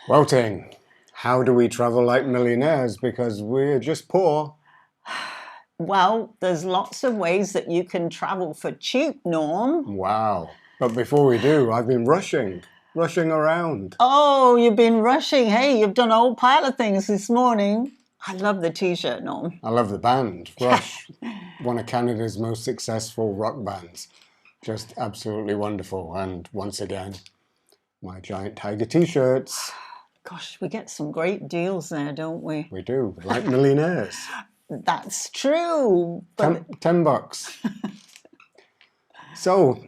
Well, Ting, how do we travel like millionaires? Because we're just poor. Well, there's lots of ways that you can travel for cheap, Norm. Wow. But before we do, I've been rushing around. Oh, you've been rushing. Hey, you've done a whole pile of things this morning. I love the t-shirt, Norm. I love the band, Rush, one of Canada's most successful rock bands. Just absolutely wonderful. And once again, my giant tiger t-shirts. Gosh, we get some great deals there, don't we? We do, like millionaires. That's true. But $10. So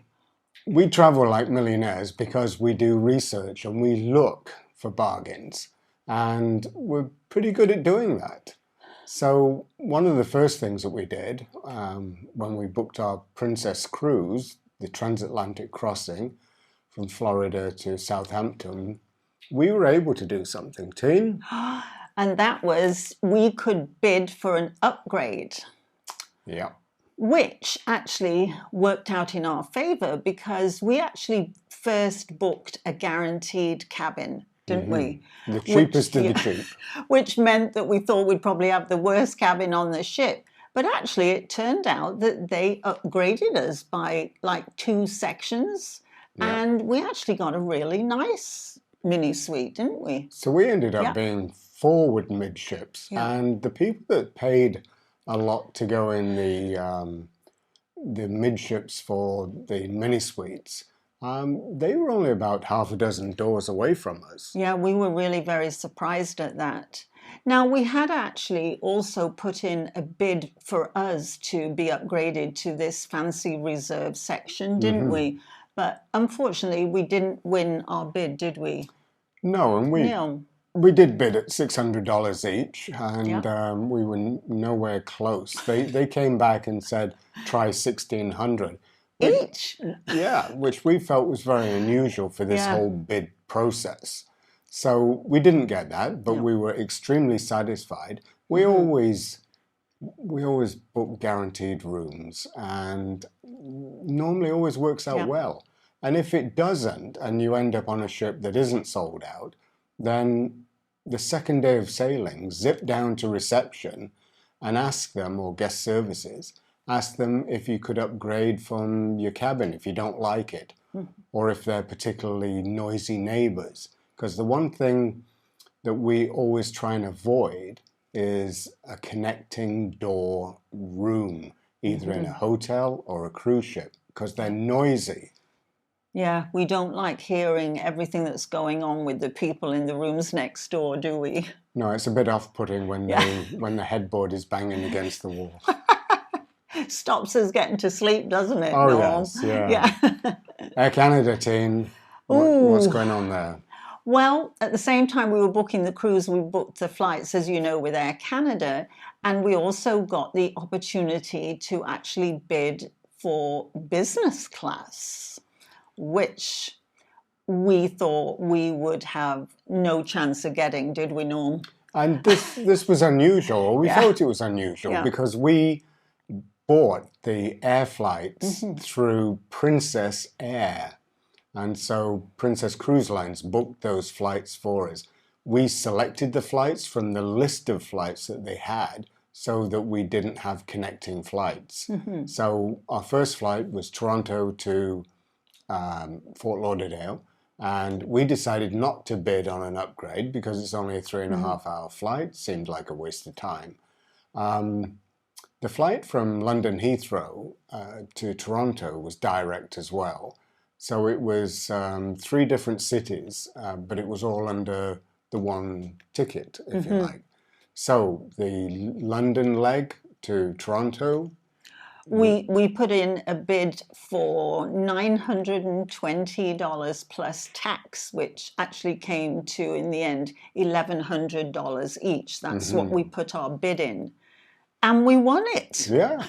we travel like millionaires because we do research and we look for bargains. And we're pretty good at doing that. So one of the first things that we did when we booked our Princess cruise, the transatlantic crossing from Florida to Southampton, we were able to do something, Teen. And that was, we could bid for an upgrade. Yeah. Which actually worked out in our favor because we actually first booked a guaranteed cabin, didn't we? The cheapest of the cheap. Which meant that we thought we'd probably have the worst cabin on the ship. But actually it turned out that they upgraded us by like 2 sections. Yeah. And we actually got a really nice mini suite, didn't we? So we ended up being forward midships. Yeah. And the people that paid a lot to go in the midships for the mini suites, they were only about half a dozen doors away from us. Yeah, we were really very surprised at that. Now, we had actually also put in a bid for us to be upgraded to this fancy reserve section, didn't we? But unfortunately, we didn't win our bid, did we? No, and we did bid at $600 each, and we were nowhere close. They came back and said, try $1,600. Each? Yeah, which we felt was very unusual for this whole bid process. So we didn't get that, but we were extremely satisfied. We always book guaranteed rooms, and normally always works out well. And if it doesn't, and you end up on a ship that isn't sold out, then the second day of sailing, zip down to reception and ask them, or guest services, ask them if you could upgrade from your cabin if you don't like it, or if they're particularly noisy neighbors. Because the one thing that we always try and avoid is a connecting door room, either in a hotel or a cruise ship, because they're noisy. Yeah, we don't like hearing everything that's going on with the people in the rooms next door, do we? No, it's a bit off-putting when when the headboard is banging against the wall. Stops us getting to sleep, doesn't it? Oh, Norm? yes, yeah. Air Canada team, what's going on there? Well, at the same time we were booking the cruise, we booked the flights, as you know, with Air Canada, and we also got the opportunity to actually bid for business class, which we thought we would have no chance of getting, did we, Norm? And this was unusual. We felt it was unusual because we bought the air flights through Princess Air. And so Princess Cruise Lines booked those flights for us. We selected the flights from the list of flights that they had so that we didn't have connecting flights. So our first flight was Toronto to Fort Lauderdale, and we decided not to bid on an upgrade because it's only a 3.5-hour flight. Seemed like a waste of time. The flight from London Heathrow to Toronto was direct as well. So it was 3 different cities, but it was all under the one ticket, if you like. So the London leg to Toronto, we put in a bid for $920 plus tax, which actually came to, in the end, $1,100 each. That's what we put our bid in. And we won it. Yeah.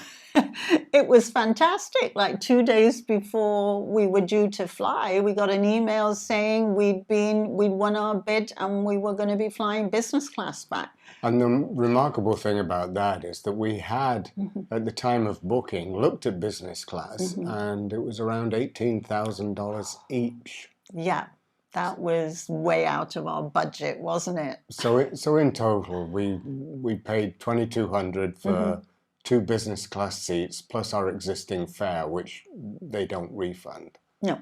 It was fantastic. Like 2 days before we were due to fly, we got an email saying we'd won our bid and we were going to be flying business class back. And the remarkable thing about that is that we had, at the time of booking, looked at business class, and it was around $18,000 each. Yeah. That was way out of our budget, wasn't it? So in total, we paid 2,200 for 2 business class seats plus our existing fare, which they don't refund. No.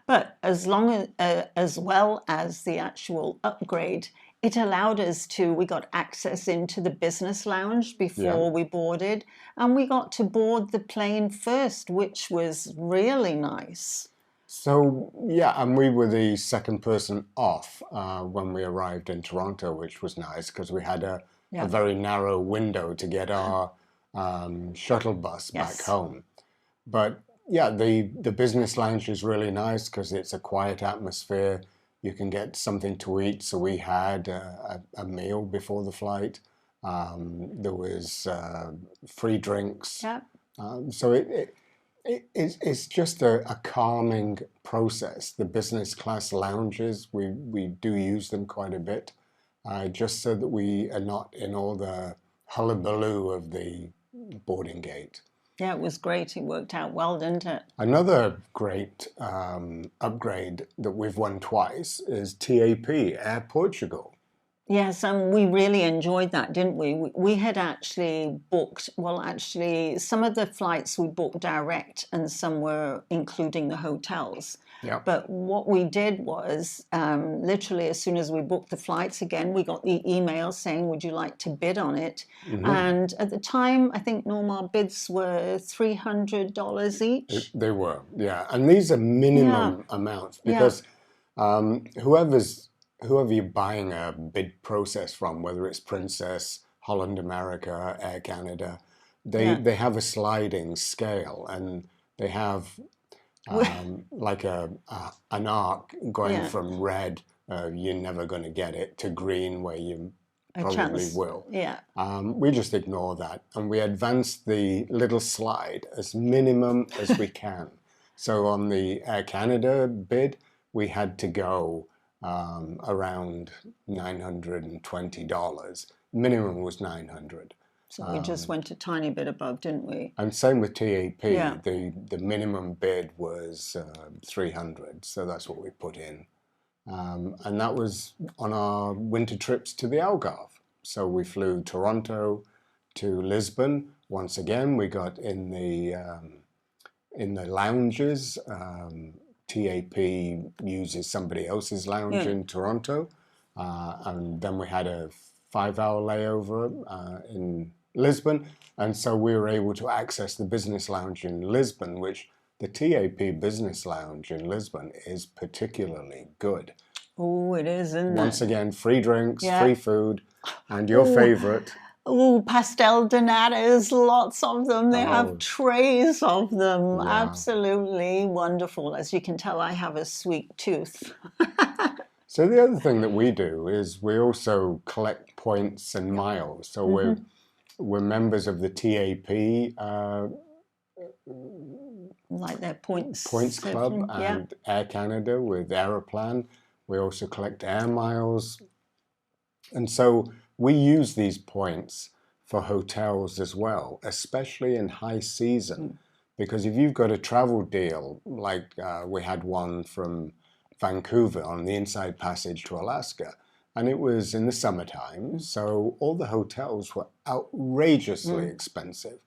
But as well as the actual upgrade, it allowed us we got access into the business lounge before we boarded, and we got to board the plane first, which was really nice. So yeah, and we were the second person off when we arrived in Toronto, which was nice because we had a very narrow window to get our shuttle bus back home. But yeah, the business lounge is really nice because it's a quiet atmosphere. You can get something to eat. So we had a meal before the flight. There was free drinks. Yeah. So it's just a calming process. The business class lounges, we do use them quite a bit, just so that we are not in all the hullabaloo of the boarding gate. Yeah, it was great. It worked out well, didn't it? Another great upgrade that we've won twice is TAP, Air Portugal. Yes, and we really enjoyed that, didn't we? We had actually booked, some of the flights we booked direct and some were including the hotels. Yeah. But what we did was literally as soon as we booked the flights again, we got the email saying, would you like to bid on it? And at the time, I think normal bids were $300 each. They were, yeah. And these are minimum amounts because whoever you're buying a bid process from, whether it's Princess, Holland America, Air Canada, they have a sliding scale and they have like an arc going from red, you're never going to get it, to green where you probably will. Yeah. We just ignore that and we advance the little slide as minimum as we can. So on the Air Canada bid, we had to go around $920. Minimum was $900. So we just went a tiny bit above, didn't we? And same with TAP. The minimum bid was $300. So that's what we put in. And that was on our winter trips to the Algarve. So we flew Toronto to Lisbon. Once again, we got in the lounges. TAP uses somebody else's lounge in Toronto, and then we had a 5-hour layover in Lisbon, and so we were able to access the business lounge in Lisbon, which the TAP business lounge in Lisbon is particularly good. Oh, it is, isn't it? Once again, free drinks, free food, and your favorite. Oh, pastel donatas, lots of them. They have trays of them. Yeah. Absolutely wonderful. As you can tell, I have a sweet tooth. So the other thing that we do is we also collect points and miles. So we're members of the TAP, like their points club, and Air Canada with Aeroplan. We also collect air miles, and so we use these points for hotels as well, especially in high season, because if you've got a travel deal, like we had one from Vancouver on the Inside Passage to Alaska, and it was in the summertime, so all the hotels were outrageously expensive.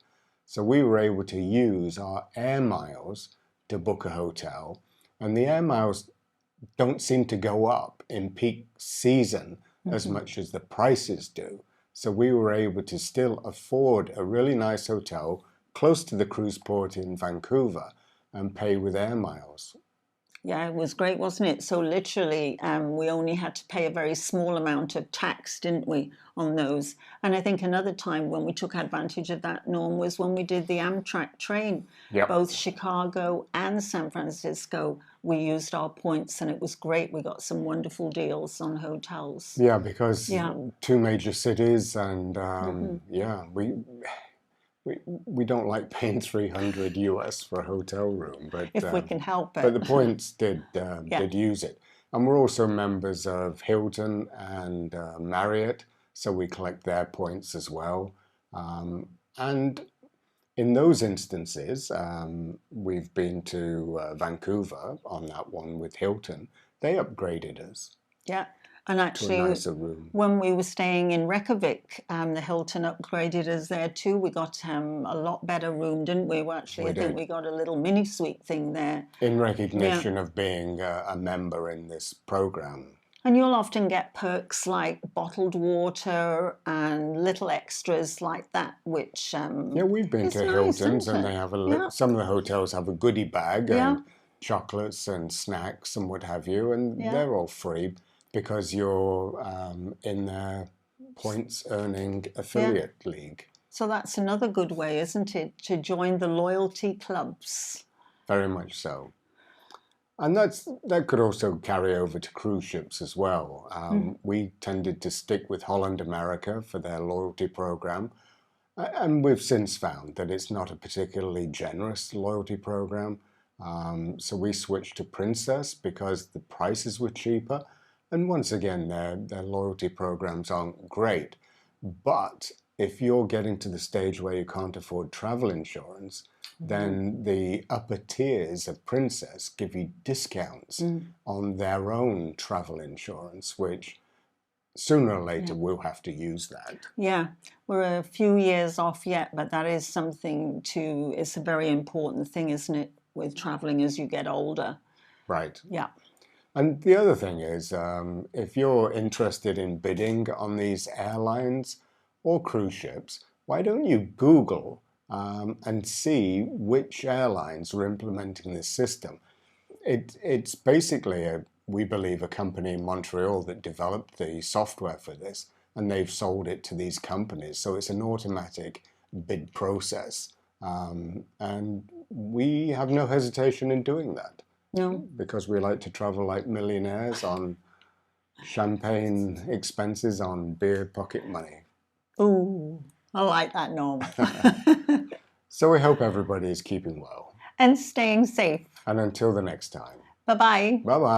So we were able to use our air miles to book a hotel, and the air miles don't seem to go up in peak season as much as the prices do. So we were able to still afford a really nice hotel close to the cruise port in Vancouver and pay with air miles. Yeah, it was great, wasn't it? So literally, we only had to pay a very small amount of tax, didn't we, on those? And I think another time when we took advantage of that, Norm, was when we did the Amtrak train. Yep. Both Chicago and San Francisco, we used our points, and it was great. We got some wonderful deals on hotels. Yeah, because 2 major cities, and we don't like paying $300 US for a hotel room, but if we can help it. But the points did use it, and we're also members of Hilton and Marriott, so we collect their points as well. And in those instances, we've been to Vancouver on that one with Hilton, they upgraded us Yeah. And to a actually, nicer room. when we were staying in Reykjavik, the Hilton upgraded us there too. We got a lot better room, didn't we? Well, actually, We I think did. we got a little mini suite thing there. In recognition of being a member in this program. And you'll often get perks like bottled water and little extras like that, which Yeah, we've been is to nice, Hilton's isn't and it? they have Yeah. some of the hotels have a goodie bag Yeah. and chocolates and snacks and what have you, and Yeah. they're all free because you're in their points earning affiliate league. So that's another good way, isn't it, to join the loyalty clubs? Very much so. And that could also carry over to cruise ships as well. We tended to stick with Holland America for their loyalty program. And we've since found that it's not a particularly generous loyalty program. So we switched to Princess because the prices were cheaper. And once again, their loyalty programs aren't great. But if you're getting to the stage where you can't afford travel insurance, then the upper tiers of Princess give you discounts on their own travel insurance, which sooner or later we'll have to use that. Yeah, we're a few years off yet, but that is something it's a very important thing, isn't it, with traveling as you get older? Right. Yeah. And the other thing is, if you're interested in bidding on these airlines or cruise ships, why don't you Google and see which airlines are implementing this system? It's basically, we believe, a company in Montreal that developed the software for this, and they've sold it to these companies. So it's an automatic bid process. And we have no hesitation in doing that. No. Because we like to travel like millionaires on champagne expenses on beer pocket money. Ooh, I like that, Norm. So we hope everybody is keeping well. And staying safe. And until the next time. Bye-bye. Bye-bye.